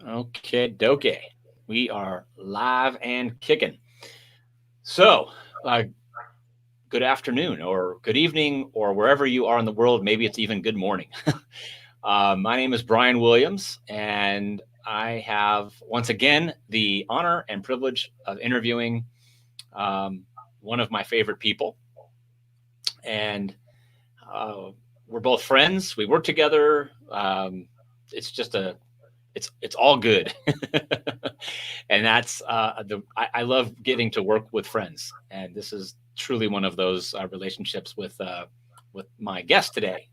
Okay, doke. We are live and kicking. So, uh, good afternoon, or good evening, or wherever you are in the world. Maybe it's even good morning. My name is Brian Williams, and I have once again the honor and privilege of interviewing um, one of my favorite people. And uh, we're both friends. We work together. It's just a it's all good. And that's I love getting to work with friends, and this is truly one of those relationships with my guest today.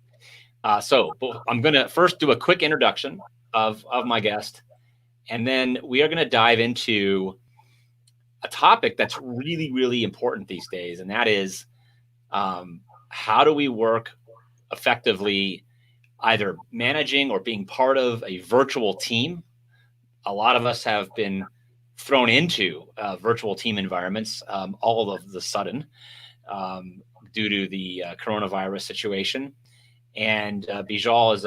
I'm going to first do a quick introduction of my guest, and then we are going to dive into a topic that's really really important these days, and that is um, how do we work effectively, either managing or being part of a virtual team. A lot of us have been thrown into virtual team environments all of the sudden um, due to the coronavirus situation. And Beejel has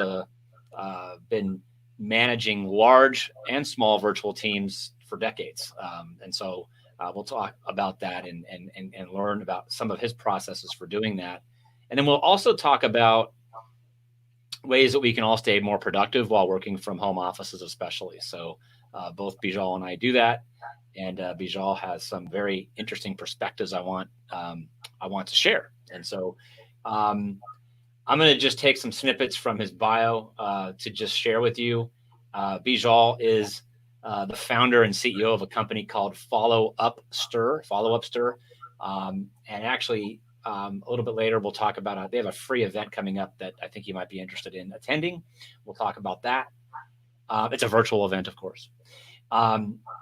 been managing large and small virtual teams for decades. And so we'll talk about that and learn about some of his processes for doing that. And then we'll also talk about ways that we can all stay more productive while working from home offices, especially. So both Bijal and I do that, and Bijal has some very interesting perspectives I want to share. And so um, I'm going to just take some snippets from his bio to just share with you. Bijal is the founder and CEO of a company called Follow Up Stir, and actually a little bit later, we'll talk about they have a free event coming up that I think you might be interested in attending. We'll talk about that. It's a virtual event, of course.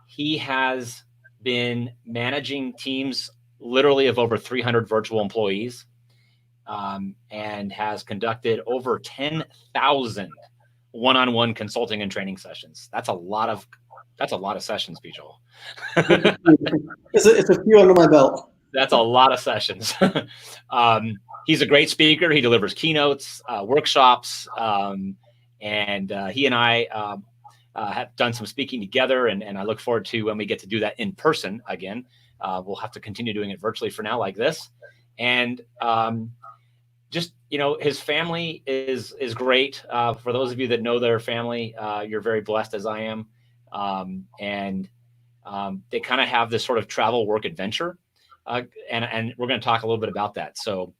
He has been managing teams literally of over 300 virtual employees, and has conducted over 10,000 one-on-one consulting and training sessions. That's a lot of sessions, Bijal. It's a few under my belt. That's a lot of sessions. He's a great speaker. He delivers keynotes, workshops, and he and I have done some speaking together, and I look forward to when we get to do that in person again. We'll have to continue doing it virtually for now, like this. And just his family is great. For those of you that know their family, you're very blessed, as I am. And they kind of have this sort of travel work adventure. And we're going to talk a little bit about that. So,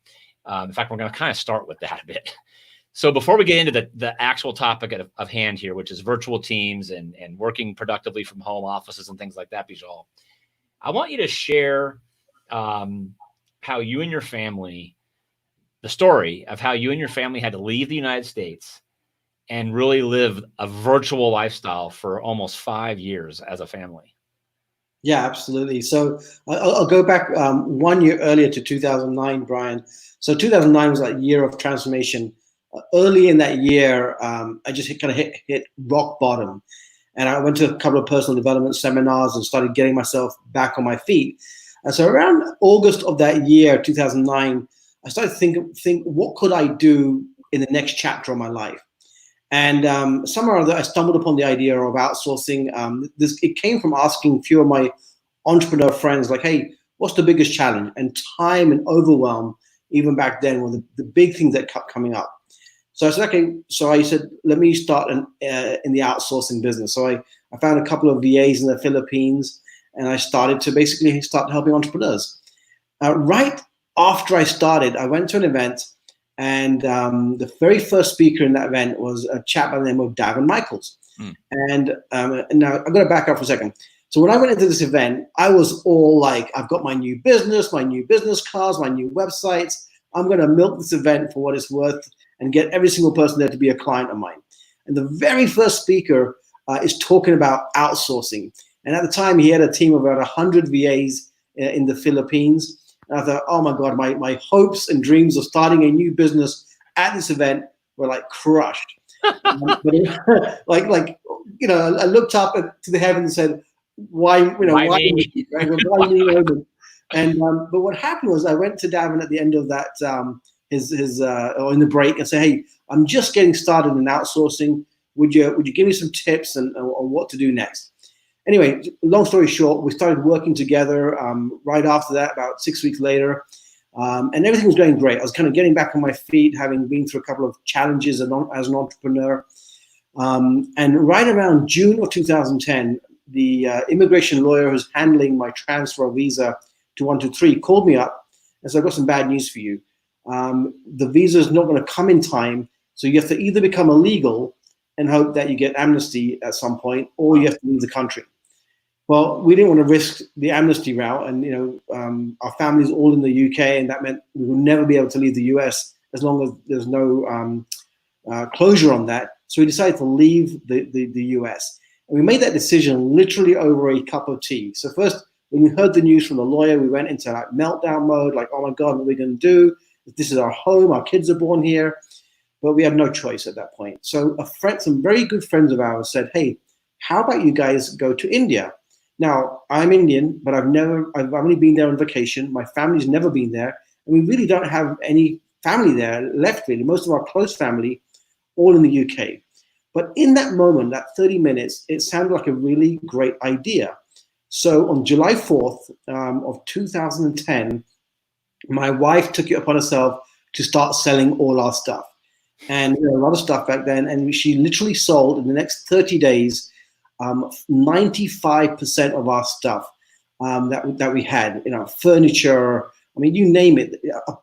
in fact, we're going to kind of start with that a bit. So before we get into the actual topic of hand here, which is virtual teams and working productively from home offices and things like that, Bijal, I want you to share how you and your family, the story of how you and your family had to leave the United States and really live a virtual lifestyle for almost 5 years as a family. Yeah, absolutely. So I'll go back 1 year earlier to 2009, Brian. So 2009 was that year of transformation. Early in that year, I just hit rock bottom. And I went to a couple of personal development seminars and started getting myself back on my feet. And so around August of that year, 2009, I started to think what could I do in the next chapter of my life? And somehow or other, I stumbled upon the idea of outsourcing. It came from asking a few of my entrepreneur friends, like, "Hey, what's the biggest challenge?" And time and overwhelm, even back then, were the big things that kept coming up. So I said, okay. So I said, let me start in the outsourcing business. So I found a couple of VAs in the Philippines, and I started to basically start helping entrepreneurs. Right after I started, I went to an event. And the very first speaker in that event was a chap by the name of Davin Michaels. And now I'm going to back up for a second. So when I went into this event, I was all like, I've got my new business cards, my new websites. I'm going to milk this event for what it's worth and get every single person there to be a client of mine. And the very first speaker is talking about outsourcing. And at the time, he had a team of about 100 VAs in the Philippines. And I thought, oh my God, my hopes and dreams of starting a new business at this event were like crushed. But I looked up to the heavens and said, why me? Right? Why me? And but what happened was I went to Davin at the end of that or in the break and said, hey, I'm just getting started in outsourcing. would you give me some tips on what to do next? Anyway, long story short, we started working together right after that, about 6 weeks later. And everything was going great. I was kind of getting back on my feet, having been through a couple of challenges as an entrepreneur. And right around June of 2010, the immigration lawyer who's handling my transfer visa to 123 called me up and said, I've got some bad news for you. The visa is not going to come in time, so you have to either become illegal and hope that you get amnesty at some point, or you have to leave the country. Well, we didn't want to risk the amnesty route, and our family's all in the UK, and that meant we would never be able to leave the US as long as there's no closure on that. So we decided to leave the US, and we made that decision literally over a cup of tea. So first, when we heard the news from the lawyer, we went into like meltdown mode, like, oh my God, what are we going to do? This is our home, our kids are born here, but we had no choice at that point. So some very good friends of ours said, hey, how about you guys go to India? Now, I'm Indian, but I've only been there on vacation. My family's never been there, and we really don't have any family there left, really. Most of our close family, all in the UK. But in that moment, that 30 minutes, it sounded like a really great idea. So on July 4th of 2010, my wife took it upon herself to start selling all our stuff. And a lot of stuff back then, and she literally sold in the next 30 days 95% of our stuff that we had, furniture, I mean, you name it,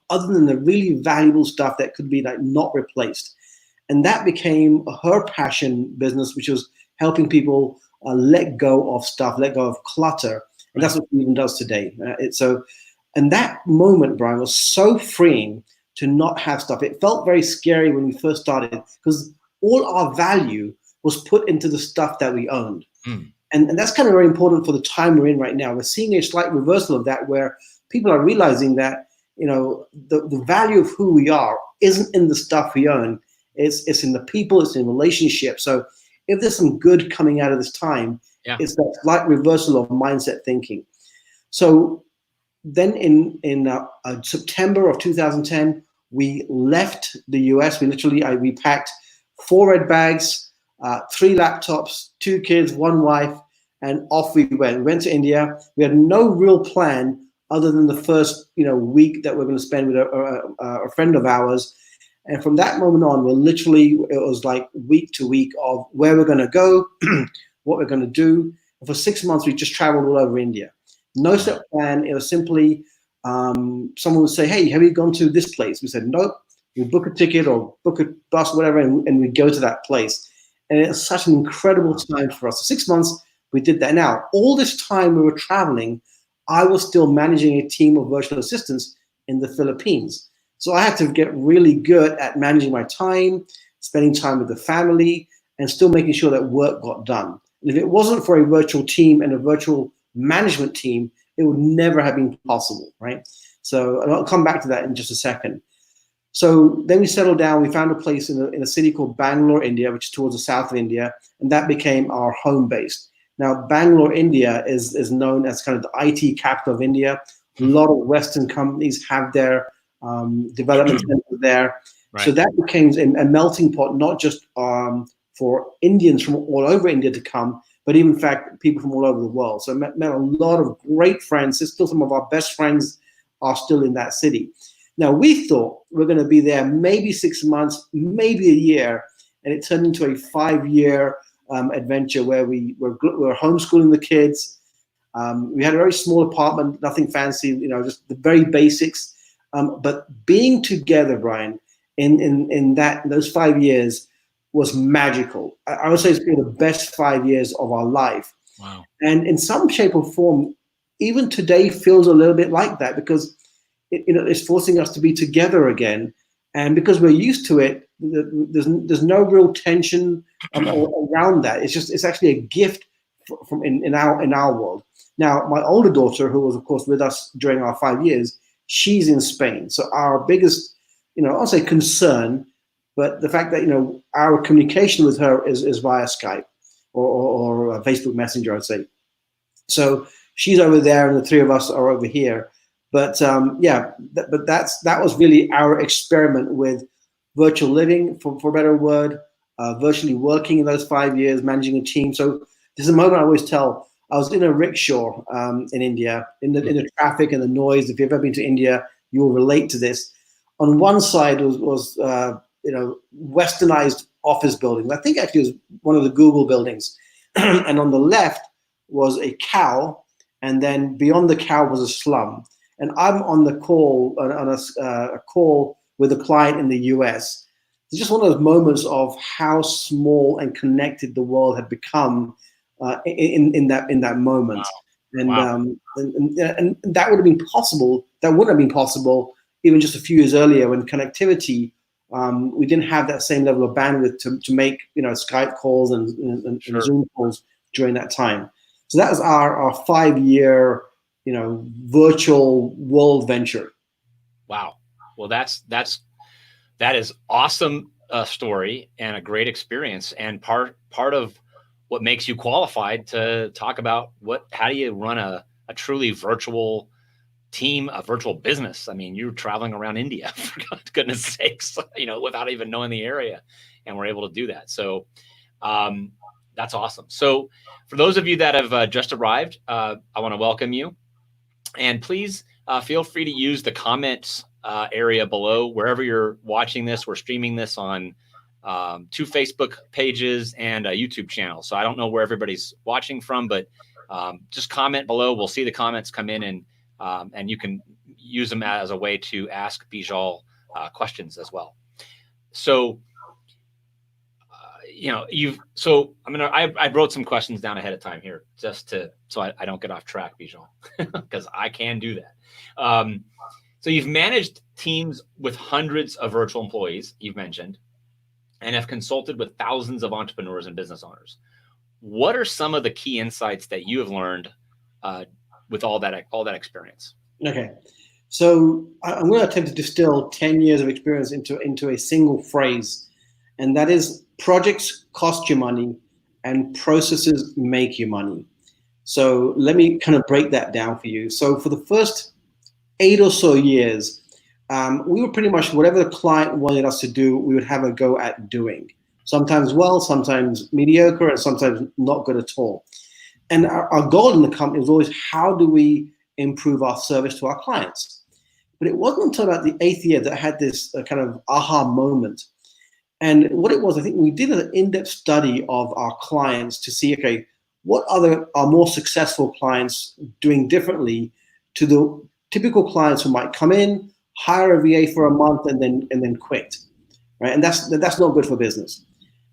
other than the really valuable stuff that could be like not replaced. And that became her passion business, which was helping people let go of stuff, let go of clutter. And that's what she even does today. And that moment, Brian, was so freeing to not have stuff. It felt very scary when we first started because all our value was put into the stuff that we owned. And that's kind of very important for the time we're in right now. We're seeing a slight reversal of that where people are realizing that, the value of who we are isn't in the stuff we own. It's in the people, it's in relationships. So if there's some good coming out of this time, it's that slight reversal of mindset thinking. So then in September of 2010, we left the US. We packed 4 red bags, 3 laptops, 2 kids, 1 wife, and off we went. We went to India. We had no real plan other than the first week that we're going to spend with a friend of ours. And from that moment on, it was like week to week of where we're going to go, what we're going to do. And for 6 months, we just traveled all over India. No set plan. It was simply someone would say, hey, have you gone to this place? We said, nope. We book a ticket or book a bus, whatever, and we go to that place. And it was such an incredible time for us. So 6 months, we did that. Now, all this time we were traveling, I was still managing a team of virtual assistants in the Philippines. So I had to get really good at managing my time, spending time with the family, and still making sure that work got done. And if it wasn't for a virtual team and a virtual management team, it would never have been possible, right? So I'll come back to that in just a second. So then we settled down. We found a place in a city called Bangalore, India, which is towards the south of India, and that became our home base. Now, Bangalore, India is known as kind of the IT capital of India. A lot of Western companies have their development center there. Right. So that became a melting pot, not just for Indians from all over India to come, but even in fact, people from all over the world. So I met a lot of great friends. Still some of our best friends are still in that city. Now, we thought we're going to be there maybe 6 months, maybe a year, and it turned into a 5-year adventure where we were homeschooling the kids. We had a very small apartment, nothing fancy, just the very basics. But being together, Brian, in those 5 years was magical. I would say it's been the best 5 years of our life. Wow. And in some shape or form, even today feels a little bit like that because it's forcing us to be together again. And because we're used to it, there's no real tension around that. It's actually a gift from in our world. Now, my older daughter, who was of course with us during our 5 years, she's in Spain. So our biggest, I'll say concern, but the fact that our communication with her is via Skype or Facebook Messenger, I'd say. So she's over there, and the 3 of us are over here. But that was really our experiment with virtual living, for a better word, virtually working in those 5 years, managing a team. So there's a moment I always tell. I was in a rickshaw in India, in the traffic and the noise. If you've ever been to India, you will relate to this. On one side was westernized office buildings. I think actually it was one of the Google buildings. And on the left was a cow, and then beyond the cow was a slum. And I'm on the call on a call with a client in the US. It's just one of those moments of how small and connected the world had become in that moment. Wow. And that would have been possible. That wouldn't have been possible even just a few years earlier when connectivity. We didn't have that same level of bandwidth to make Skype calls and Sure. Zoom calls during that time. So that was our 5 year virtual world venture. Wow. Well, that is awesome story and a great experience, and part of what makes you qualified to talk about how do you run a truly virtual team, a virtual business. I mean, you're traveling around India for goodness sakes, without even knowing the area, and we're able to do that. So that's awesome. So for those of you that have just arrived, I want to welcome you, and please feel free to use the comments area below wherever you're watching this. We're streaming this on 2 Facebook pages and a YouTube channel. So I don't know where everybody's watching from, but just comment below. We'll see the comments come in, and you can use them as a way to ask Beejel questions as well. So, I wrote some questions down ahead of time here just so I don't get off track, Beejel, because I can do that. So you've managed teams with hundreds of virtual employees, you've mentioned, and have consulted with thousands of entrepreneurs and business owners. What are some of the key insights that you have learned with all that experience? Okay, so I'm going to attempt to distill 10 years of experience into a single phrase, and that is projects cost you money and processes make you money. So let me kind of break that down for you. So for the first 8 or so years, we were pretty much whatever the client wanted us to do, we would have a go at doing. Sometimes well, sometimes mediocre, and sometimes not good at all. And our goal in the company was always, how do we improve our service to our clients? But it wasn't until about the 8th year that I had this kind of aha moment. And what it was, I think we did an in-depth study of our clients to see, okay, what are our more successful clients doing differently to the typical clients who might come in, hire a VA for a month, and then quit, right? And that's not good for business.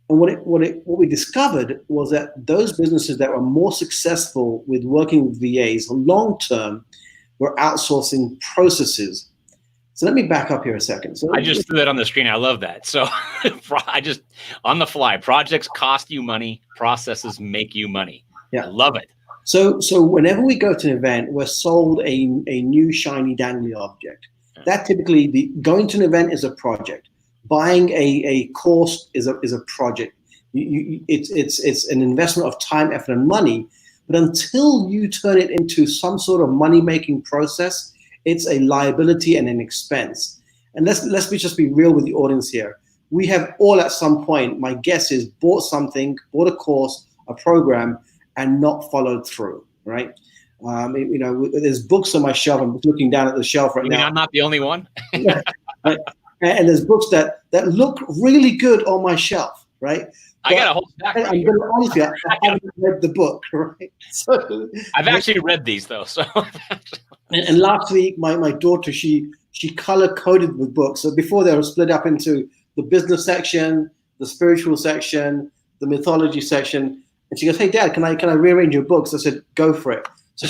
And what we discovered was that those businesses that were more successful with working with VAs long term were outsourcing processes. So let me back up here a second. So I just threw that on the screen. I love that. So I just on the fly, projects cost you money, processes make you money. Yeah. I love it. So whenever we go to an event, we're sold a new shiny dangly object. That typically, going to an event is a project. Buying a course is a project. It's an investment of time, effort, and money. But until you turn it into some sort of money-making process, it's a liability and an expense. And let's just be real with the audience here. We have all at some point, my guess is, bought a course, a program, and not followed through, right? There's books on my shelf. I'm looking down at the shelf right now. I'm not the only one. Right? And there's books that look really good on my shelf, right? I got a whole stack. I'm going to be honest with you, I haven't read the book, right? So I've actually read these though. So and last week, my daughter, she color coded the book. So before they were split up into the business section, the spiritual section, the mythology section, and she goes, "Hey, Dad, can I rearrange your books?" I said, "Go for it." So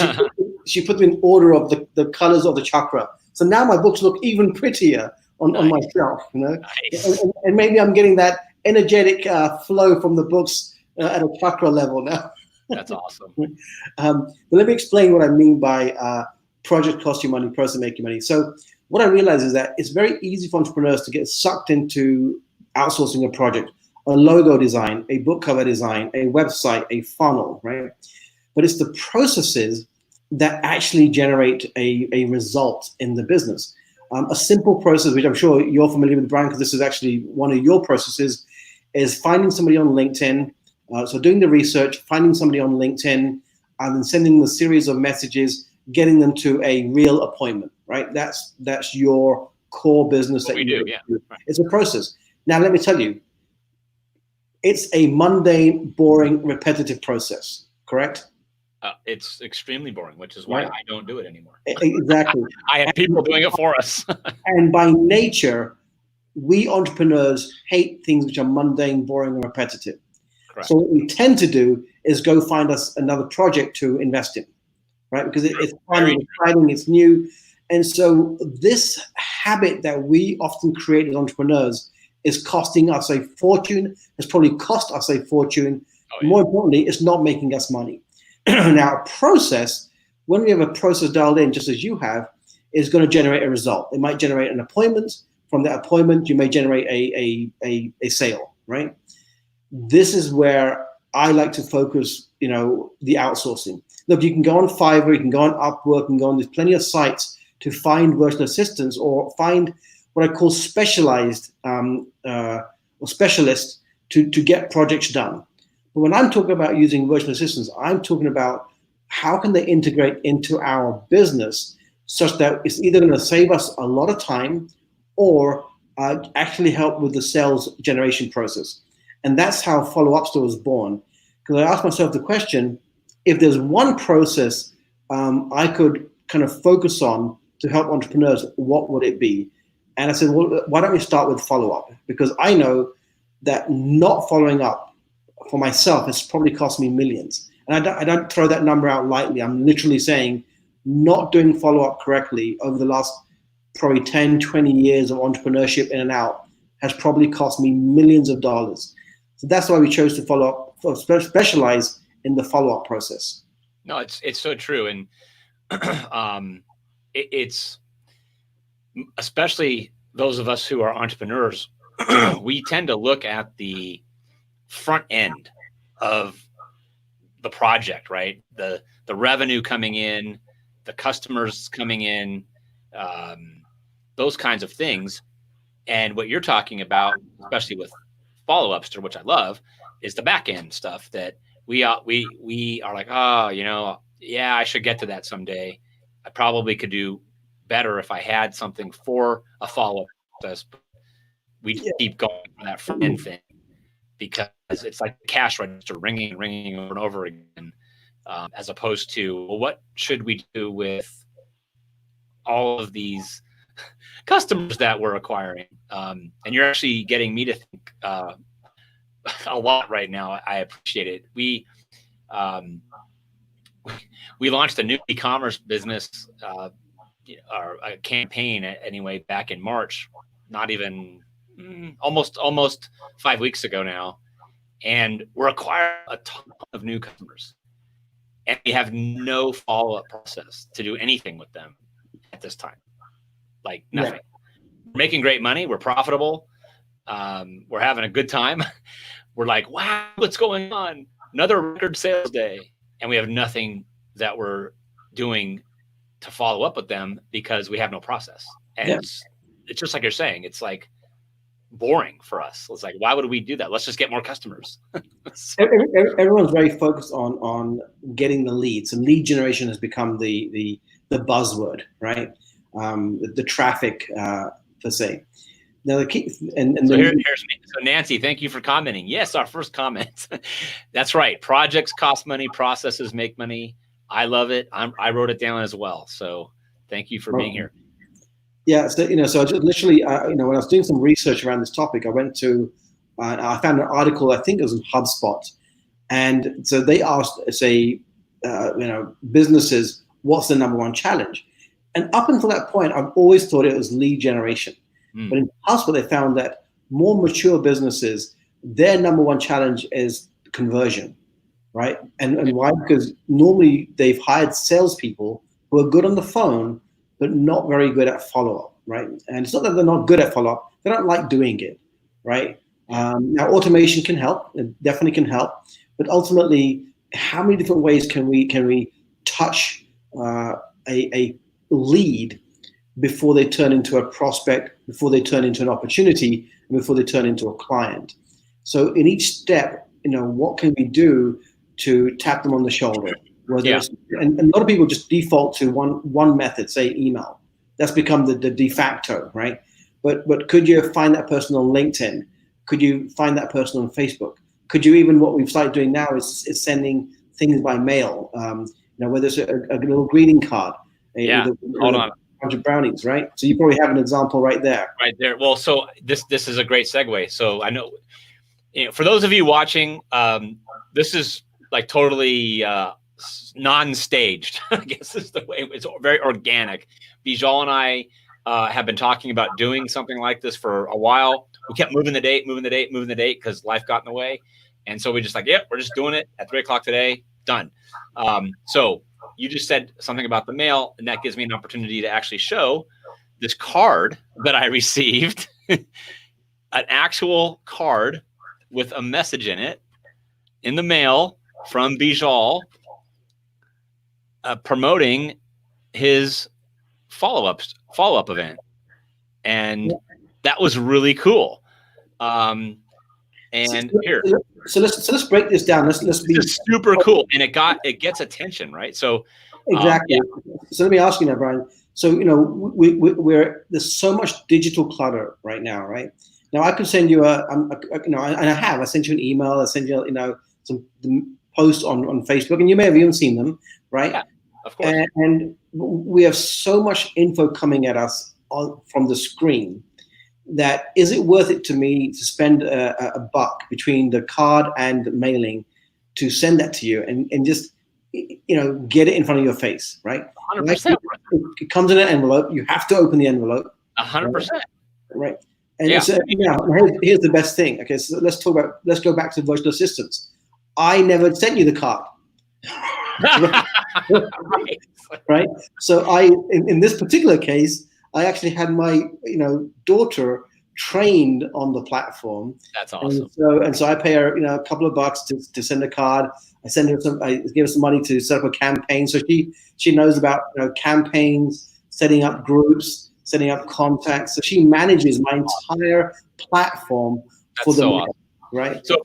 she put them in order of the colors of the chakra. So now my books look even prettier on my shelf, Nice. And maybe I'm getting that energetic flow from the books at a chakra level now. That's awesome. But let me explain what I mean by project cost you money, process make you money. So what I realize is that it's very easy for entrepreneurs to get sucked into outsourcing a project, a logo design, a book cover design, a website, a funnel, right? But it's the processes that actually generate a result in the business. A simple process, which I'm sure you're familiar with, Brian, because this is actually one of your processes, is finding somebody on LinkedIn. So doing the research, finding somebody on LinkedIn, and then sending them a series of messages, getting them to a real appointment, right? That's your core business What that we you do, do. yeah. Right. It's a process. Now, let me tell you, it's a mundane, boring, repetitive process, correct? It's extremely boring, which is why Right? I don't do it anymore. Exactly. I have people doing it for us. And by nature, we entrepreneurs hate things which are mundane, boring, and repetitive. Correct. So what we tend to do is go find us another project to invest in, right? Because it's fun, it's exciting, it's new. And so this habit that we often create as entrepreneurs is costing us a fortune. It's probably cost us a fortune. Oh, yeah. More importantly, it's not making us money. Now, a process, when we have a process dialed in, just as you have, is going to generate a result. It might generate an appointment. From that appointment, you may generate a sale, right? This is where I like to focus, the outsourcing. Look, you can go on Fiverr, you can go on Upwork, you can go on, there's plenty of sites to find virtual assistants or find what I call specialized or specialists to get projects done. But when I'm talking about using virtual assistants, I'm talking about how can they integrate into our business such that it's either going to save us a lot of time or actually help with the sales generation process. And that's how Follow Up Store was born. Because I asked myself the question, if there's one process I could kind of focus on to help entrepreneurs, what would it be? And I said, well, why don't we start with follow-up? Because I know that not following up for myself has probably cost me millions. And I don't throw that number out lightly. I'm literally saying not doing follow-up correctly over the last probably 10, 20 years of entrepreneurship in and out has probably cost me millions of dollars. So that's why we chose to follow up, specialize in the follow-up process. No, it's so true. And it's especially those of us who are entrepreneurs, we tend to look at the front end of the project, right? The revenue coming in, the customers coming in, those kinds of things. And what you're talking about, especially with follow-ups, to which I love, is the back end stuff that we are like, oh, yeah, I should get to that someday. I probably could do better if I had something for a follow-up process. But we just keep going for that front end thing because it's like cash register ringing over and over again, as opposed to, well, what should we do with all of these customers that we're acquiring? And you're actually getting me to think a lot right now. I appreciate it. We launched a new e-commerce business, or a campaign anyway, back in March, not even almost 5 weeks ago now. And we're acquiring a ton of new customers. And we have no follow-up process to do anything with them at this time. Like nothing. Yeah. We're making great money. We're profitable. We're having a good time. We're like, wow, what's going on? Another record sales day. And we have nothing that we're doing to follow up with them because we have no process. And yeah. It's just like you're saying, it's like boring for us. It's like, why would we do that? Let's just get more customers. Everyone's very focused on getting the leads, and lead generation has become the buzzword, right? The traffic per se. Now the key, and so so Nancy, thank you for commenting. Yes, our first comment. That's right. Projects cost money. Processes make money. I love it. I wrote it down as well. So thank you for being here. Yeah. So so I just literally, when I was doing some research around this topic, I went to, I found an article. I think it was in HubSpot, and so they asked, say, businesses, what's the number one challenge? And up until that point, I've always thought it was lead generation. But in HubSpot, they found that more mature businesses, their number one challenge is conversion, right? And why? Because normally they've hired salespeople who are good on the phone, but not very good at follow-up, right? And it's not that they're not good at follow-up, they don't like doing it, right? Now, automation can help, it definitely can help, but ultimately, how many different ways can we touch a lead before they turn into a prospect, before they turn into an opportunity, and before they turn into a client? So in each step, what can we do to tap them on the shoulder? Whether it's, and a lot of people just default to one method, say email. That's become the de facto, right? But could you find that person on LinkedIn? Could you find that person on Facebook? Could you even, what we've started doing now is sending things by mail, whether it's a little greeting card, Hold on. a bunch of brownies, right? So you probably have an example right there. Right there. Well, so this is a great segue. So I know, for those of you watching, this is like totally non-staged. I guess is the way. It's very organic. Beejel and I have been talking about doing something like this for a while. We kept moving the date because life got in the way. And so we just like, we're just doing it at 3 o'clock today. Done. So you just said something about the mail, and that gives me an opportunity to actually show this card that I received, an actual card with a message in it in the mail from Beejel, promoting his follow-up event. And that was really cool. And here, so let's break this down. Let's be super cool, and it gets attention, right? So exactly. So let me ask you now, Brian. So we're there's so much digital clutter right now, right? Now I could send you and I sent you an email. I sent you some posts on Facebook, and you may have even seen them, right? Yeah, of course. And we have so much info coming at us from the screen. That is it worth it to me to spend a buck between the card and the mailing to send that to you and just get it in front of your face, right? 100%. It comes in an envelope. You have to open the envelope. 100%. Right. And so here's the best thing. Okay, so let's go back to virtual assistants. I never sent you the card. Right. So in this particular case, I actually had my daughter trained on the platform. That's awesome. And so I pay her a couple of bucks to send a card. I give her some money to set up a campaign, so she knows about campaigns, setting up groups, setting up contacts. So she manages my entire platform for the awesome. Right. So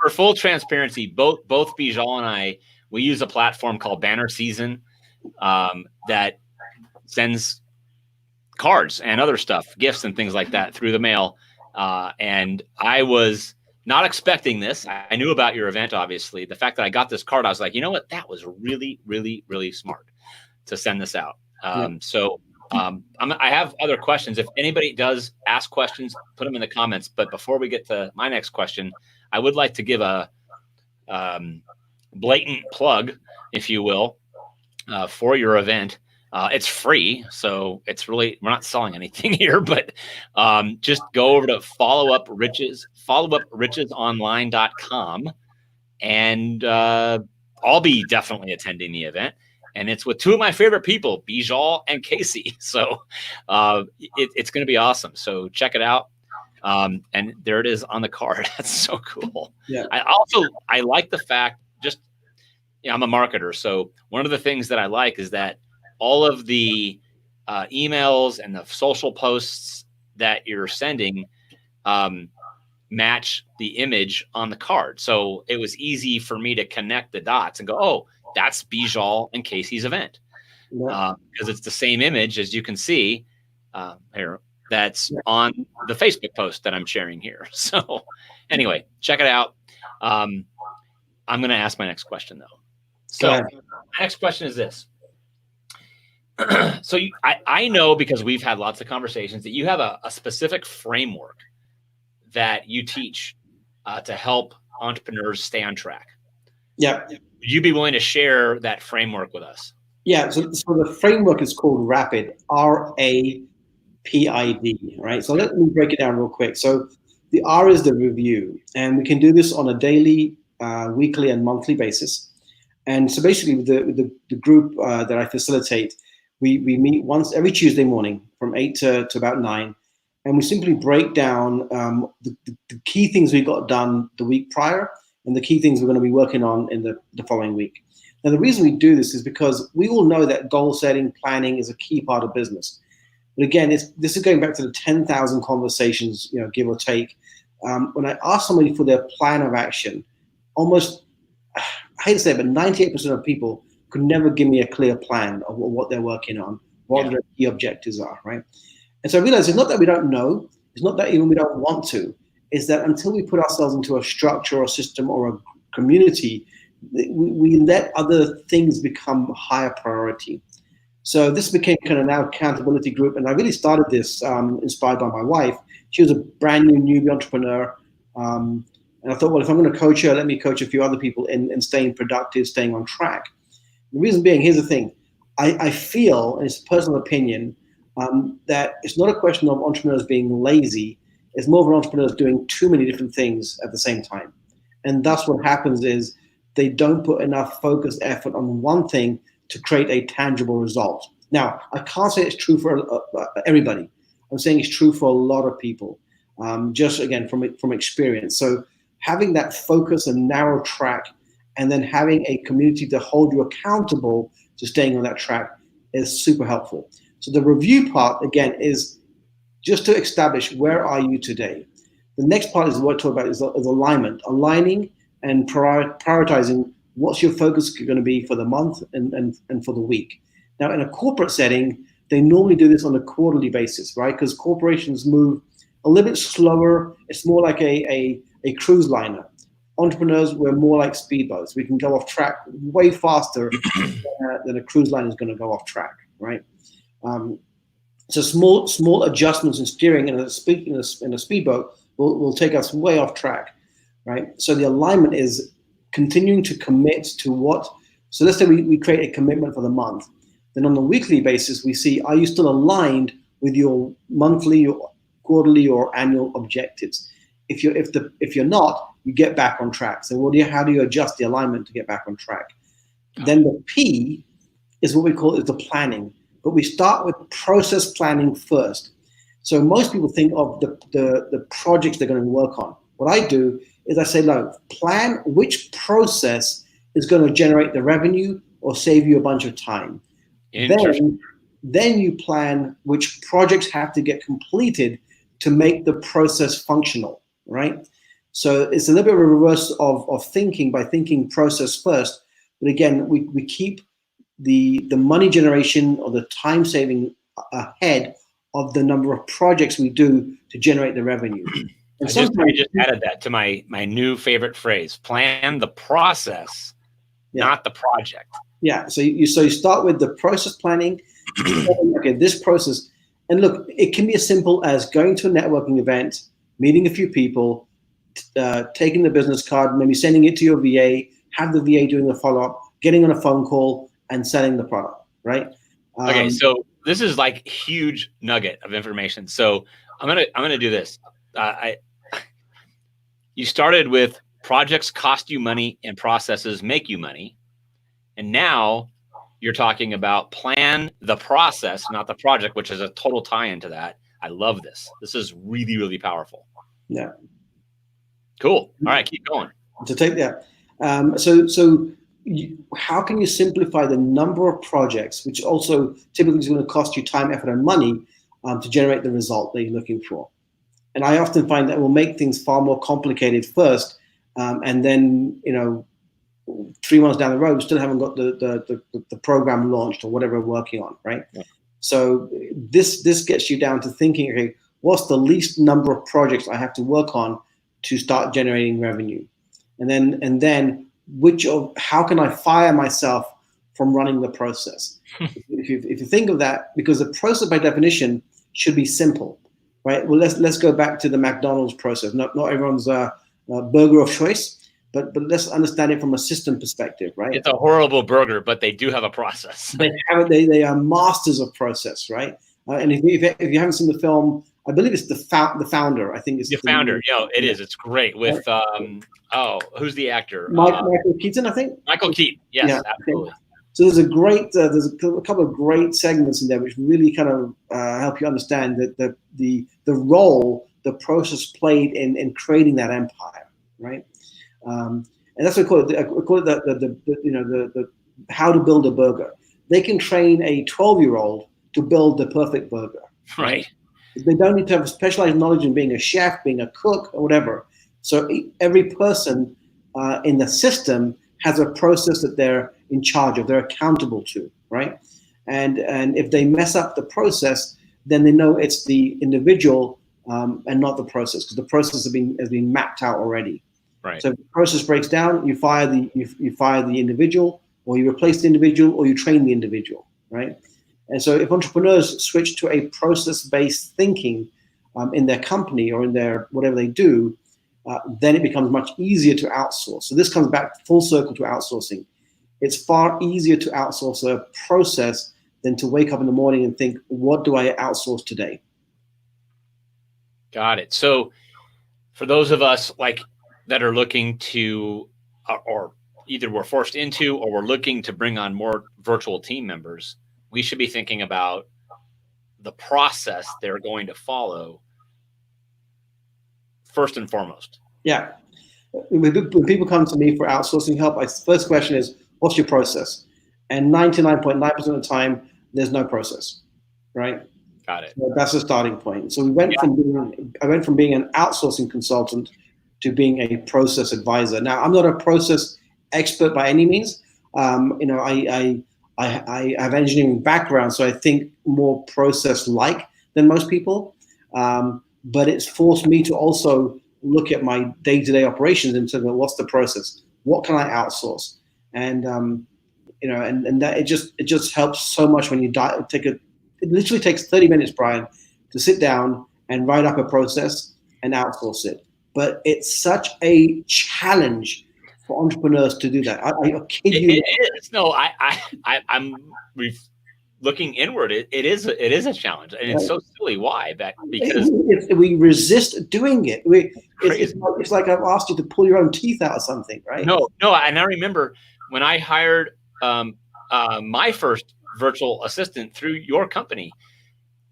for full transparency, both Beejel and I, we use a platform called Banner Season that sends cards and other stuff, gifts and things like that through the mail. And I was not expecting this. I knew about your event, obviously. The fact that I got this card, I was like, you know what? That was really, really, really smart to send this out. So I have other questions. If anybody does ask questions, put them in the comments. But before we get to my next question, I would like to give a blatant plug, if you will, for your event. It's free, so it's really, we're not selling anything here, but just go over to followuprichesonline.com, and I'll be definitely attending the event. And it's with two of my favorite people, Beejel and Casey. So it's going to be awesome. So check it out. And there it is on the card. That's so cool. Yeah. I like the fact, I'm a marketer. So one of the things that I like is that all of the emails and the social posts that you're sending match the image on the card. So it was easy for me to connect the dots and go, oh, that's Beejel and Casey's event. Because it's the same image, as you can see here, that's on the Facebook post that I'm sharing here. So anyway, check it out. I'm going to ask my next question, though. So my next question is this. So I know, because we've had lots of conversations, that you have a specific framework that you teach to help entrepreneurs stay on track. Yeah. Would you be willing to share that framework with us? Yeah. So the framework is called RAPID, RAPID, right? So let me break it down real quick. So the R is the review, and we can do this on a daily, weekly, and monthly basis. And so basically the group that I facilitate, we meet once every Tuesday morning from 8 to about 9, and we simply break down the key things we got done the week prior and the key things we're going to be working on in the following week. Now, the reason we do this is because we all know that goal setting, planning is a key part of business. But again, this is going back to the 10,000 conversations, give or take, when I ask somebody for their plan of action, almost, I hate to say it, but 98% of people could never give me a clear plan of what they're working on, what their key objectives are, right? And so I realized it's not that we don't know, it's not that even we don't want to, is that until we put ourselves into a structure or system or a community, we let other things become higher priority. So this became kind of now accountability group, and I really started this inspired by my wife. She was a brand new newbie entrepreneur, and I thought, well, if I'm going to coach her, let me coach a few other people in staying productive, staying on track. The reason being, here's the thing: I feel, and it's a personal opinion, that it's not a question of entrepreneurs being lazy. It's more of entrepreneurs doing too many different things at the same time, and thus what happens is they don't put enough focused effort on one thing to create a tangible result. Now, I can't say it's true for everybody. I'm saying it's true for a lot of people, just again from experience. So having that focus and narrow track, and then having a community to hold you accountable to staying on that track is super helpful. So the review part, again, is just to establish where are you today. The next part is what I talk about is alignment, aligning and prioritizing what's your focus going to be for the month and for the week. Now, in a corporate setting, they normally do this on a quarterly basis, right? Because corporations move a little bit slower. It's more like a cruise liner. Entrepreneurs, we're more like speedboats. We can go off track way faster than a cruise line is going to go off track, right? So small adjustments in steering in a speedboat will take us way off track, right? So the alignment is continuing to commit to what. So let's say we create a commitment for the month. Then on a weekly basis, we see, are you still aligned with your monthly, or quarterly, or annual objectives? If you're not, you get back on track. So how do you adjust the alignment to get back on track? Then the P is what we call the planning. But we start with process planning first. So most people think of the projects they're going to work on. What I do is I say, look, plan which process is going to generate the revenue or save you a bunch of time. Then you plan which projects have to get completed to make the process functional, right? So it's a little bit of a reverse of thinking by thinking process first. But again, we keep the money generation or the time saving ahead of the number of projects we do to generate the revenue. And I just added that to my new favorite phrase: plan the process, not the project. Yeah. So you start with the process planning. Okay, this process, and look, it can be as simple as going to a networking event, meeting a few people, taking the business card, maybe sending it to your VA, have the VA doing a follow-up, getting on a phone call, and selling the product, right? Okay, so this is like huge nugget of information. So I'm gonna do this. You started with projects cost you money and processes make you money, and now you're talking about plan the process, not the project, which is a total tie into that. I love this. This is really, really powerful. Yeah. Cool. All right, keep going. To take that. How can you simplify the number of projects, which also typically is going to cost you time, effort, and money to generate the result that you're looking for? And I often find that will make things far more complicated first, and then 3 months down the road, we still haven't got the program launched or whatever we're working on, right? Yeah. So this gets you down to thinking, okay, what's the least number of projects I have to work on to start generating revenue, and then how can I fire myself from running the process? if you think of that, because the process by definition should be simple, right? Well, let's go back to the McDonald's process. Not everyone's burger of choice, but let's understand it from a system perspective, right? It's a horrible burger, but they do have a process. They are masters of process, right? And if you haven't seen the film, I believe it's the Founder. I think it's the Founder. Yeah, it is. It's great with who's the actor? Michael Keaton, I think. Michael Keaton. Yes, yeah, absolutely. So there's a couple of great segments in there which really kind of help you understand that the role the process played in creating that empire, right? And that's what I call it. I call it the how to build a burger. They can train a 12-year-old to build the perfect burger. Right. They don't need to have specialized knowledge in being a chef, being a cook, or whatever. So every person in the system has a process that they're in charge of, they're accountable to, right? And if they mess up the process, then they know it's the individual and not the process, because the process has been mapped out already. Right. So if the process breaks down, you fire the individual, or you replace the individual, or you train the individual, right? And so if entrepreneurs switch to a process-based thinking in their company or in their whatever they do, then it becomes much easier to outsource. So this comes back full circle to outsourcing. It's far easier to outsource a process than to wake up in the morning and think, what do I outsource today? Got it. So for those of us that are looking to, or either we're forced into, or we're looking to bring on more virtual team members, we should be thinking about the process they're going to follow first and foremost. Yeah. When people come to me for outsourcing help, my first question is, what's your process? And 99.9% of the time, there's no process, right? Got it. So that's the starting point. So I went from being an outsourcing consultant to being a process advisor. Now, I'm not a process expert by any means. I have engineering background, so I think more process-like than most people. But it's forced me to also look at my day-to-day operations in terms of what's the process, what can I outsource, and that it just helps so much when you it literally takes 30 minutes, Brian, to sit down and write up a process and outsource it. But it's such a challenge for entrepreneurs to do that. I kid you. It is. No, I'm looking inward. It is a challenge, and it's so silly. Why? Because we resist doing it. It's like I've asked you to pull your own teeth out or something, right? No. And I remember when I hired my first virtual assistant through your company,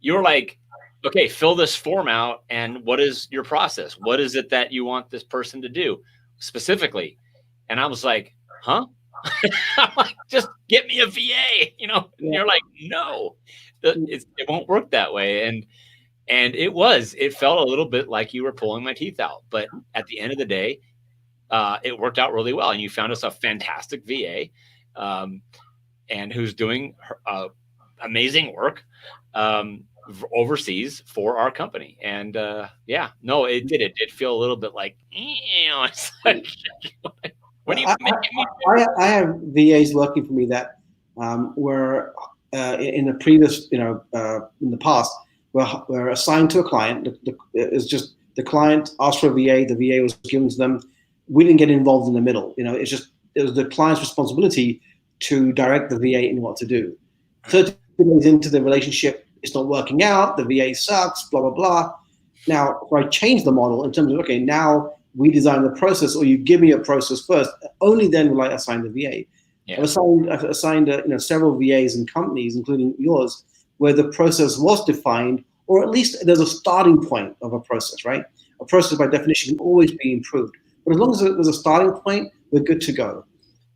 you were like, okay, fill this form out, and what is your process? What is it that you want this person to do specifically? And I was like, huh? I'm like, just get me a VA, And you're like, no, it won't work that way. And it felt a little bit like you were pulling my teeth out. But at the end of the day, it worked out really well. And you found us a fantastic VA, and who's doing amazing work overseas for our company. And it did feel a little bit like, it's like, what are you making me do? I have VAs working for me that were in the previous, in the past, were assigned to a client. It's just the client asked for a VA, the VA was given to them. We didn't get involved in the middle. It was the client's responsibility to direct the VA in what to do. 30 days into the relationship, it's not working out. The VA sucks, blah, blah, blah. Now, if I change the model in terms of, okay, now we design the process, or you give me a process first, only then will I assign the VA. Yeah. I've assigned several VAs and companies, including yours, where the process was defined, or at least there's a starting point of a process, right? A process by definition can always be improved. But as long as there's a starting point, we're good to go.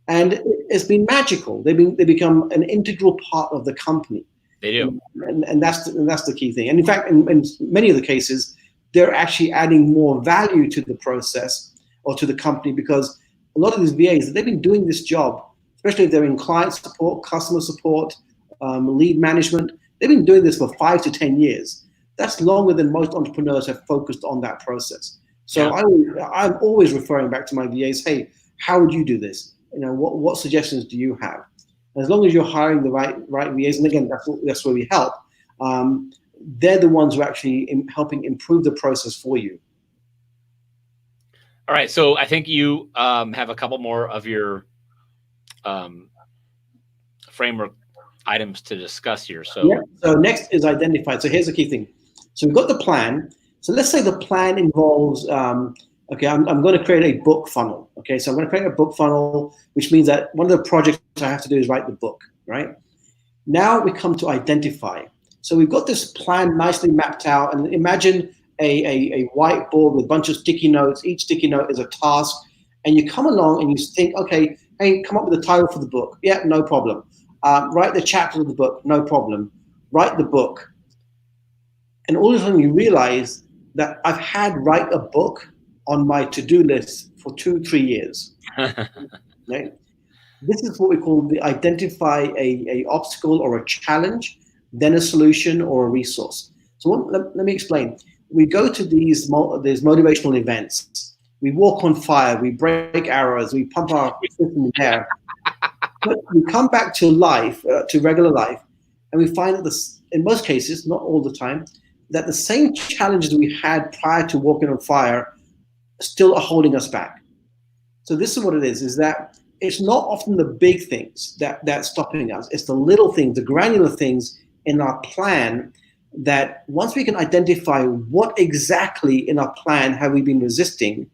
And it's been magical. They become an integral part of the company. They do. And that's the key thing. And in fact, in many of the cases, they're actually adding more value to the process or to the company, because a lot of these VAs, they've been doing this job, especially if they're in client support, customer support, lead management. They've been doing this for 5 to 10 years. That's longer than most entrepreneurs have focused on that process. So yeah. I'm always referring back to my VAs. Hey, how would you do this? What suggestions do you have? And as long as you're hiring the right VAs, and again, that's where we help. They're the ones who are actually helping improve the process for you. All right. So I think you have a couple more of your framework items to discuss here. So, yeah. So next is identified. So here's the key thing. So we've got the plan. So let's say the plan involves, okay, I'm going to create a book funnel. Okay, so I'm going to create a book funnel, which means that one of the projects I have to do is write the book, right? Now we come to identify. So we've got this plan nicely mapped out, and imagine a whiteboard with a bunch of sticky notes. Each sticky note is a task, and you come along and you think, okay, hey, come up with a title for the book. Yeah, no problem. Write the chapter of the book, no problem. Write the book. And all of a sudden you realize that I've had write a book on my to-do list for 2, 3 years. Right? This is what we call the identify a obstacle or a challenge, then a solution or a resource. So let me explain. We go to these motivational events. We walk on fire. We break arrows. We pump our fist in the air. But we come back to life, to regular life, and we find that in most cases, not all the time, that the same challenges we had prior to walking on fire still are holding us back. So this is what it is that it's not often the big things that's stopping us. It's the little things, the granular things in our plan that once we can identify what exactly in our plan have we been resisting,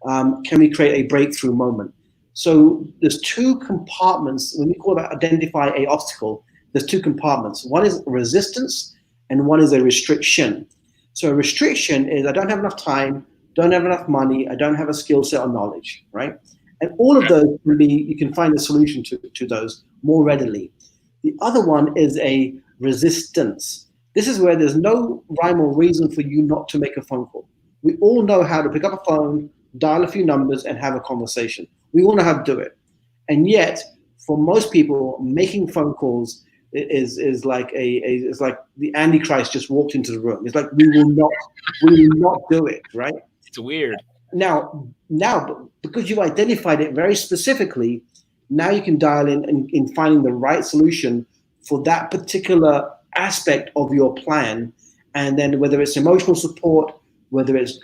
can we create a breakthrough moment. So there's two compartments. When we call about identify a obstacle, there's two compartments. One is resistance and one is a restriction. So a restriction is I don't have enough time, don't have enough money, I don't have a skill set or knowledge, right? And all of those can be, you can find a solution to those more readily. The other one is a resistance. This is where there's no rhyme or reason for you not to make a phone call. We all know how to pick up a phone, dial a few numbers, and have a conversation. We all know how to do it. And yet, for most people, making phone calls is like it's like the Antichrist just walked into the room. It's like we will not do it, right? It's weird. Now, because you identified it very specifically, now you can dial in finding the right solution for that particular aspect of your plan, and then whether it's emotional support, whether it's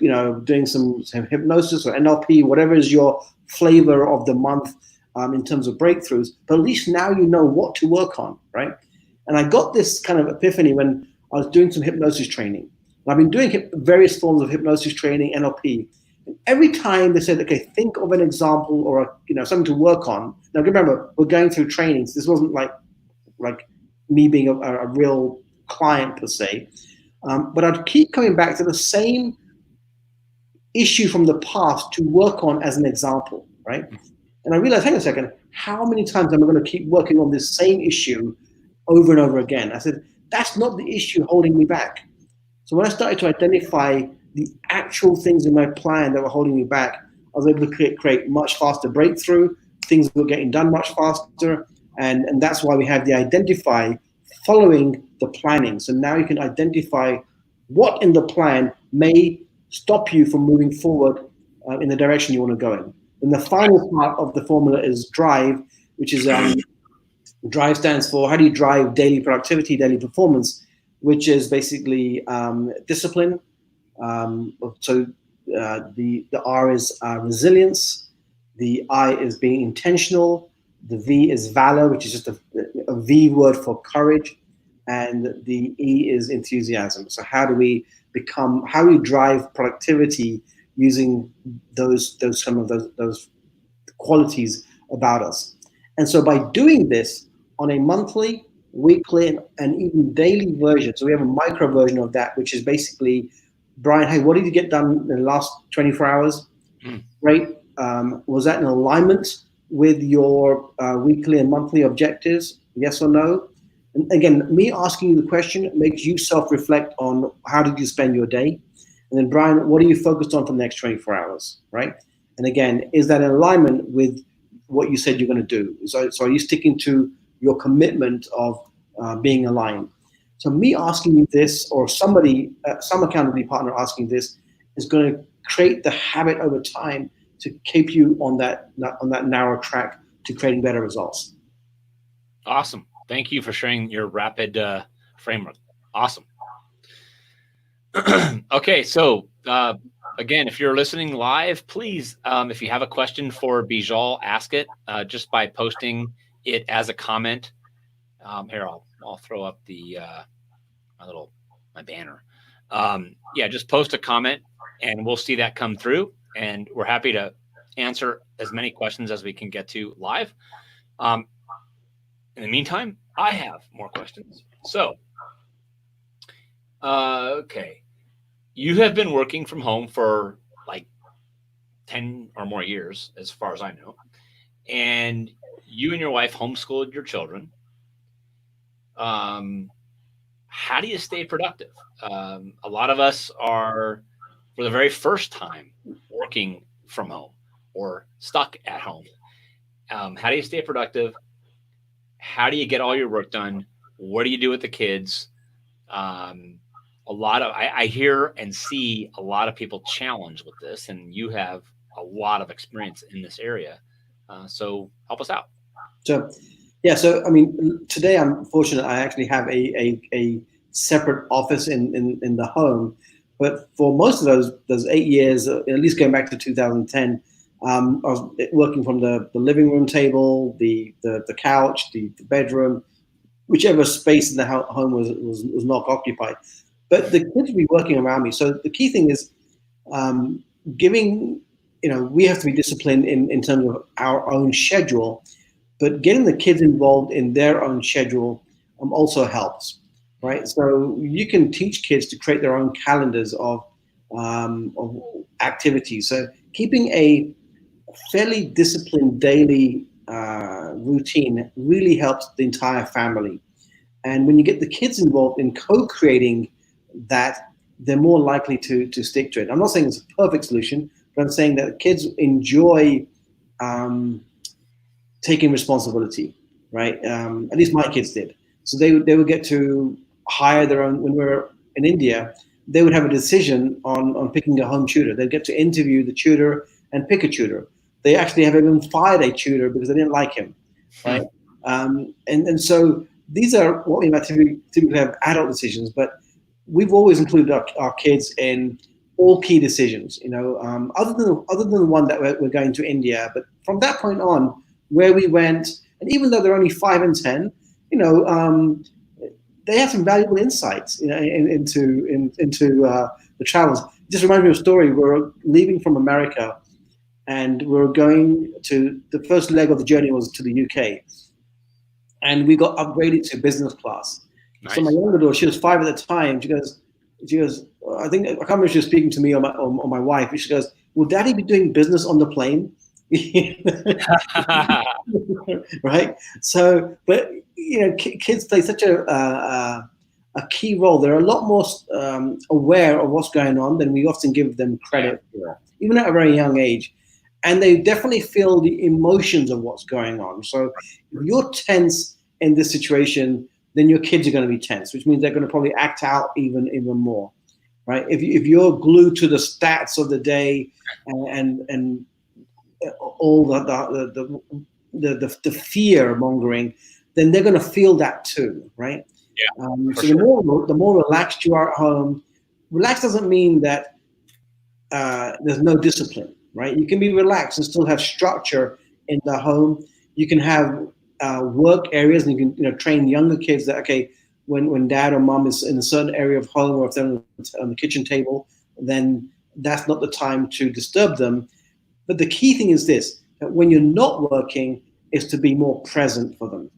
doing some hypnosis or NLP, whatever is your flavor of the month in terms of breakthroughs. But at least now you know what to work on, right? And I got this kind of epiphany when I was doing some hypnosis training. I've been doing various forms of hypnosis training, NLP. And every time they said, okay, think of an example or something to work on. Now remember, we're going through trainings. This wasn't like me being a real client per se. But I'd keep coming back to the same issue from the past to work on as an example, right? And I realized, hang on a second, how many times am I going to keep working on this same issue over and over again? I said, that's not the issue holding me back. So when I started to identify the actual things in my plan that were holding me back, I was able to create much faster breakthrough. Things were getting done much faster. And that's why we have the identify following the planning. So now you can identify what in the plan may stop you from moving forward in the direction you want to go in. And the final part of the formula is drive, which is drive stands for how do you drive daily productivity, daily performance, which is basically discipline. The R is resilience. The I is being intentional. The V is valor, which is just a V word for courage. And the E is enthusiasm. So how do we drive productivity using those qualities about us? And so by doing this on a monthly, weekly, and even daily version, so we have a micro version of that, which is basically, Brian, hey, what did you get done in the last 24 hours? Great. Was that in alignment with your weekly and monthly objectives? Yes or no? And again, me asking you the question makes you self-reflect on how did you spend your day? And then, Brian, what are you focused on for the next 24 hours, right? And again, is that in alignment with what you said you're going to do? So are you sticking to your commitment of being aligned? So me asking you this, or somebody, some accountability partner asking this, is going to create the habit over time to keep you on that narrow track to creating better results. Awesome. Thank you for sharing your rapid framework. Awesome. Okay, so again, if you're listening live, please, if you have a question for Beejel, ask it just by posting it as a comment. Here, I'll throw up my banner. Yeah, just post a comment, and we'll see that come through. And we're happy to answer as many questions as we can get to live. In the meantime, I have more questions. So, okay. You have been working from home for like 10 or more years, as far as I know. And you and your wife homeschooled your children. How how do you stay productive? A lot of us are, for the very first time, working from home or stuck at home. How do you stay productive? How do you get all your work done? What do you do with the kids? Um, a lot of I hear and see a lot of people challenge with this, and you have a lot of experience in this area. So help us out. So, yeah. So, I mean, today I'm fortunate. I actually have a separate office in the home. But for most of those 8 years, at least going back to 2010, I was working from the living room table, the couch, the bedroom, whichever space in the home was not occupied. But the kids would be working around me. So the key thing is um, giving. We have to be disciplined in terms of our own schedule, but getting the kids involved in their own schedule also helps, right? So you can teach kids to create their own calendars of activities. So keeping a fairly disciplined daily routine really helps the entire family. And when you get the kids involved in co-creating that, they're more likely to stick to it. I'm not saying it's a perfect solution, but I'm saying that kids enjoy um, taking responsibility, right? At least my kids did. So they would get to hire their own. When we were in India, they would have a decision on picking a home tutor. They'd get to interview the tutor and pick a tutor. They actually have even fired a tutor because they didn't like him, right? Hmm. And so these are what we might typically have adult decisions, but we've always included our kids in all key decisions. Other than the one that we're going to India, but from that point on, where we went, and even though they're only 5 and 10, you know, um, they have some valuable insights, into the travels. It just reminds me of a story. We were leaving from America, and we were going to the first leg of the journey was to the UK, and we got upgraded to business class. So my Nice. younger daughter, she was 5 at the time. She goes, I think I can't remember if she was speaking to me or my wife. She goes, "Will Daddy be doing business on the plane?" Right. So, but kids play such a key role. They're a lot more aware of what's going on than we often give them Yeah. credit for, even at a very young age. And they definitely feel the emotions of what's going on. So, if you're tense in this situation, then your kids are going to be tense, which means they're going to probably act out even more, right? If you're glued to the stats of the day and all the fear mongering, then they're going to feel that too, right? Yeah, for So the sure. more relaxed you are at home, relaxed doesn't mean that there's no discipline, right? You can be relaxed and still have structure in the home. You can have work areas, and you can train younger kids that okay, when dad or mom is in a certain area of home, or if they're on the kitchen table, then that's not the time to disturb them. But the key thing is this: that when you're not working, is to be more present for them,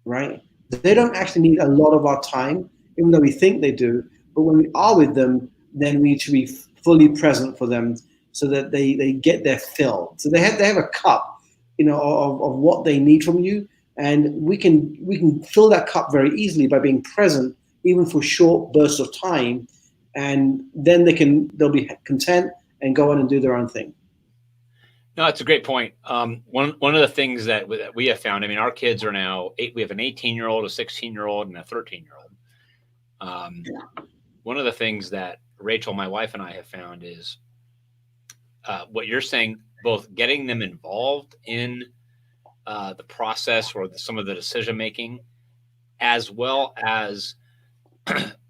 right? They don't actually need a lot of our time, even though we think they do. But when we are with them, then we need to be fully present for them so that they get their fill. So they have a cup, of what they need from you, and we can fill that cup very easily by being present, even for short bursts of time, and then they'll be content and go on and do their own thing. No, it's a great point. One of the things that we have found. I mean, our kids are now eight. We have an 18-year-old, a 16-year-old, and a 13-year-old. Um, One of the things that Rachel, my wife, and I have found is what you're saying. Both getting them involved in the process or some of the decision making, as well as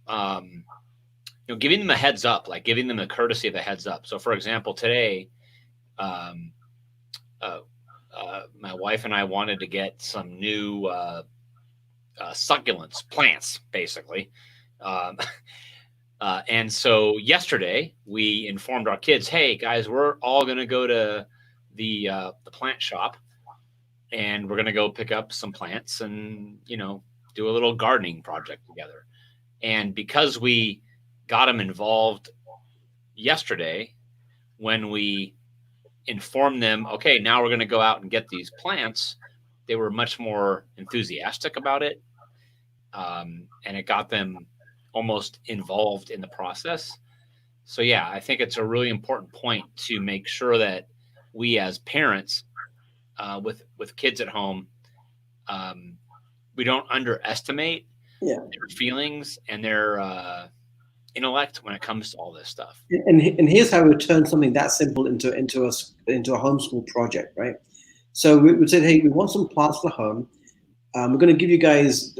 um, giving them a heads up, like giving them the courtesy of a heads up. So, for example, today, um, uh, my wife and I wanted to get some new succulents, plants, basically. Um, and so yesterday we informed our kids, "Hey guys, we're all going to go to the plant shop, and we're going to go pick up some plants and do a little gardening project together." And because we got them involved yesterday, when we informed them, okay, now we're going to go out and get these plants, they were much more enthusiastic about it. and it got them almost involved in the process. So yeah, I think it's a really important point to make sure that we as parents, with kids at home, um, we don't underestimate Yeah. their feelings and their intellect when it comes to all this stuff. And here's how we turn something that simple into a homeschool project, right? So we said, hey, we want some plants for the home. We're going to give you guys,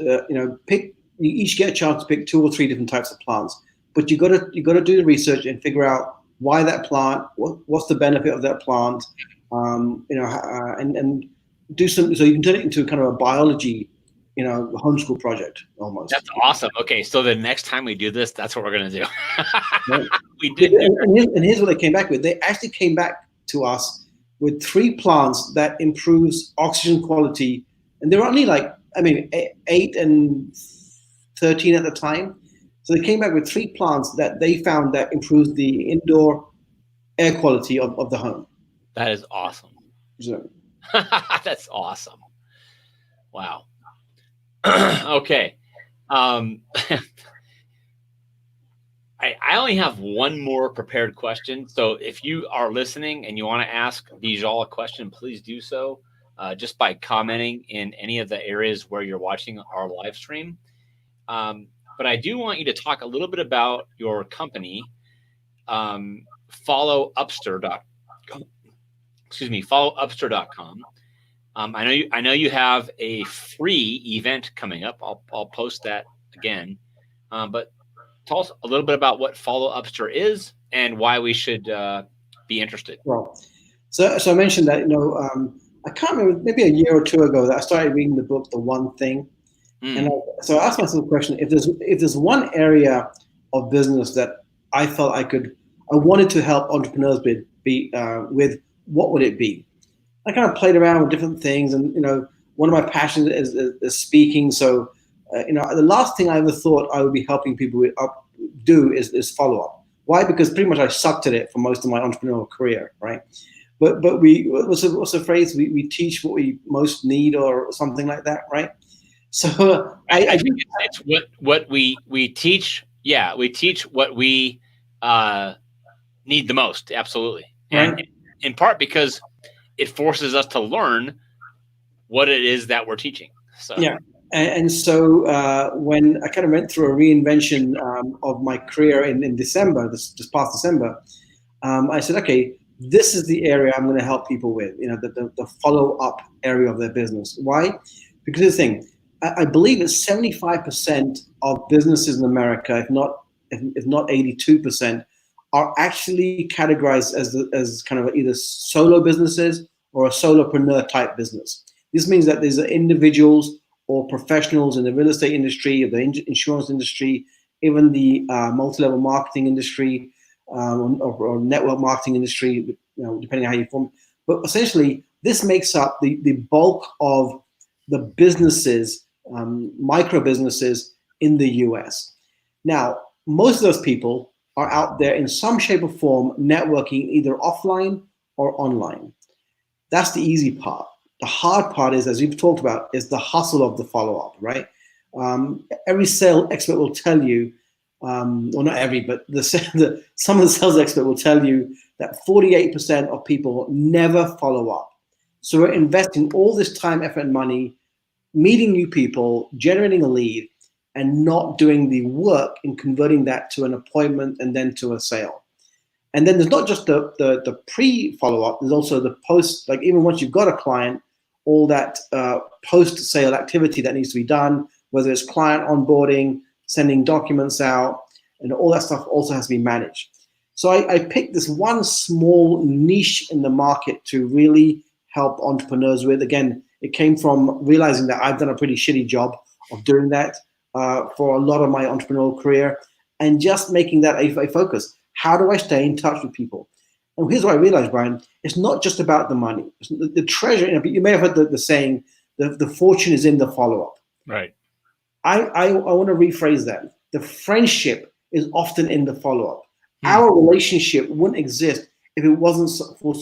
pick. You each get a chance to pick 2 or 3 different types of plants, but you got to do the research and figure out why that plant, what's the benefit of that plant, and do some. So you can turn it into kind of a biology, homeschool project almost. That's awesome. Okay, so the next time we do this, that's what we're gonna do. Right? We did do that. And here's what they came back with. They actually came back to us with 3 plants that improves oxygen quality, and they were only like, I mean, 8 and 13 at the time. So they came back with 3 plants that they found that improves the indoor air quality of the home. That is awesome. So, That's awesome. Wow. Okay. Um, I only have one more prepared question. So if you are listening and you want to ask Beejel a question, please do so just by commenting in any of the areas where you're watching our live stream. But I do want you to talk a little bit about your company, followupster.com. Excuse me, followupster.com. I know you have a free event coming up. I'll post that again. But tell us a little bit about what Follow Upster is and why we should be interested. well, so I mentioned that, I can't remember, maybe a year or 2 ago that I started reading the book, The One Thing. And Mm, so I asked myself the question: if there's one area of business that I felt I wanted to help entrepreneurs with, what would it be? I kind of played around with different things, and one of my passions is speaking. So, the last thing I ever thought I would be helping people do is follow up. Why? Because pretty much I sucked at it for most of my entrepreneurial career, right? But what's the phrase? We teach what we most need, or something like that, right? So I I think it's what we teach. Yeah, we teach what we uh, need the most. Absolutely, and right. in part because it forces us to learn what it is that we're teaching. So Yeah. And so when I kind of went through a reinvention of my career in December, this past December, I said, okay, this is the area I'm going to help people with, the follow up area of their business. Why? Because the thing, I believe it's 75% of businesses in America, if not 82%, are actually categorized as kind of either solo businesses or a solopreneur type business. This means that there's individuals or professionals in the real estate industry, or the insurance industry, even the multi-level marketing industry, or network marketing industry, depending on how you form. But essentially, this makes up the bulk of the businesses, micro businesses in the US. Now, most of those people are out there in some shape or form networking, either offline or online. That's the easy part. The hard part is, as you've talked about, is the hustle of the follow-up, right? Every sales expert will tell you, well, not every, but some of the sales expert will tell you that 48% of people never follow up. So we're investing all this time, effort, and money, meeting new people, generating a lead, and not doing the work in converting that to an appointment and then to a sale. And then there's not just the pre follow up. There's also the post. Like, even once you've got a client, all that post sale activity that needs to be done, whether it's client onboarding, sending documents out, and all that stuff also has to be managed. So I picked this one small niche in the market to really help entrepreneurs with. Again, it came from realizing that I've done a pretty shitty job of doing that for a lot of my entrepreneurial career, and just making that a focus. How do I stay in touch with people? And here's what I realized, Brian: it's not just about the money. The treasure, you may have heard the saying, the fortune is in the follow-up. right. I want to rephrase that. The friendship is often in the follow-up. Hmm. Our relationship wouldn't exist if it wasn't for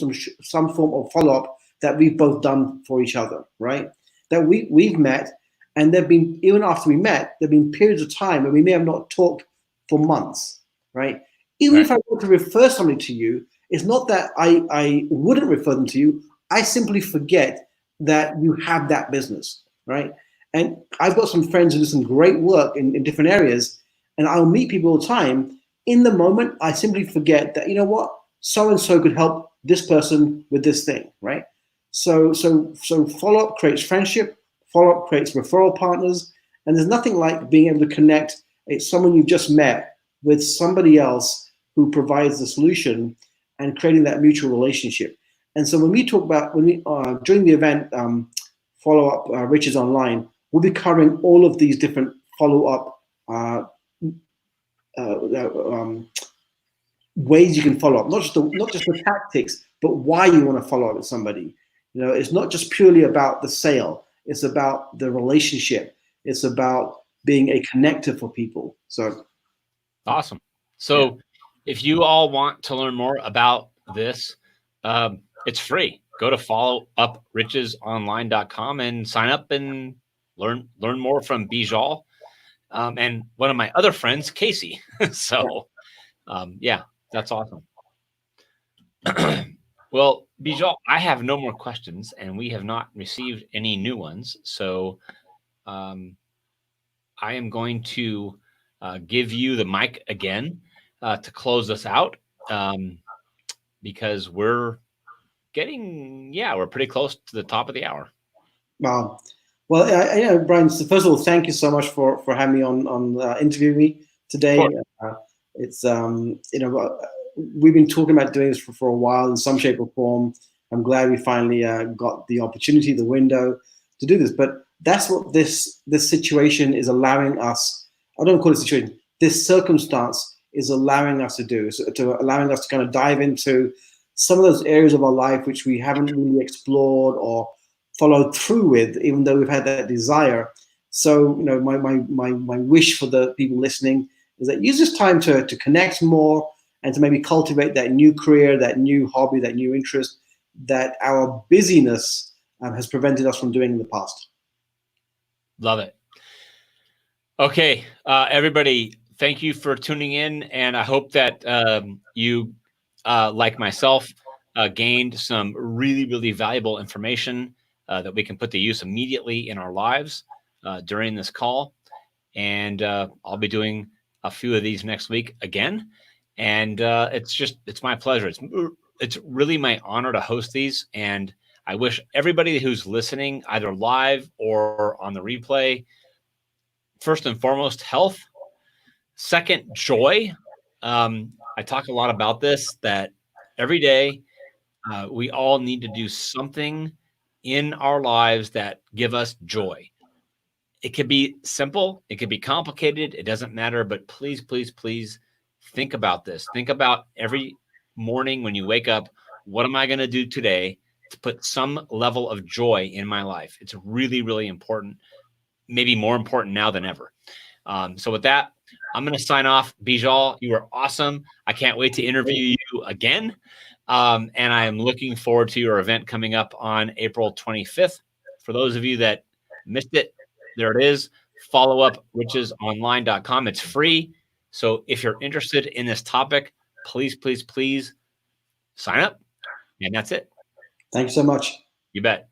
some form of follow-up that we've both done for each other, right? That we've met, And there've been, even after we met, there've been periods of time where we may have not talked for months, right? Even if I want to refer somebody to you, it's not that I wouldn't refer them to you. I simply forget that you have that business, right? And I've got some friends who do some great work in different areas, and I'll meet people all the time. In the moment, I simply forget that, you know what, so and so could help this person with this thing, right? So follow up creates friendship, follow up creates referral partners, and there's nothing like being able to connect someone you've just met with somebody else who provides the solution and creating that mutual relationship. And so when we talk about during the event, follow up Riches Online, we'll be covering all of these different follow up ways you can follow up, not just the tactics, but why you want to follow up with somebody. You know, it's not just purely about the sale; it's about the relationship. It's about being a connector for people. So awesome. So, yeah. If you all want to learn more about this, it's free. Go to followuprichesonline.com and sign up and learn more from Beejel and one of my other friends, Casey. So, yeah, that's awesome. Well, Beejel, I have no more questions, and we have not received any new ones. So, I am going to give you the mic again to close us out because we're pretty close to the top of the hour. Wow. Well, Brian, so first of all, thank you so much for having me on interviewing me today. It's we've been talking about doing this for a while in some shape or form. I'm glad we finally got the opportunity, the window to do this. But that's what this situation is allowing us. I don't call it a situation. This circumstance is allowing us to do. Allowing us to kind of dive into some of those areas of our life which we haven't really explored or followed through with, even though we've had that desire. So, my wish for the people listening is that use this time to connect more and to maybe cultivate that new career, that new hobby, that new interest that our busyness has prevented us from doing in the past. Love it. Okay, everybody, thank you for tuning in, and I hope that you, like myself, gained some really, really valuable information that we can put to use immediately in our lives during this call. And I'll be doing a few of these next week again. And it's my pleasure. It's really my honor to host these. And I wish everybody who's listening, either live or on the replay, first and foremost, health. Second, joy. I talk a lot about this, that every day we all need to do something in our lives that give us joy. It could be simple. It could be complicated. It doesn't matter. But please, please, please think about this. Think about every morning when you wake up, what am I going to do today to put some level of joy in my life? It's really, really important, maybe more important now than ever. So with that, I'm going to sign off. Beejel, you are awesome. I can't wait to interview you again. And I am looking forward to your event coming up on April 25th. For those of you that missed it, there it is. Followuprichesonline.com. It's free. So if you're interested in this topic, please, please, please sign up. And that's it. Thanks so much. You bet.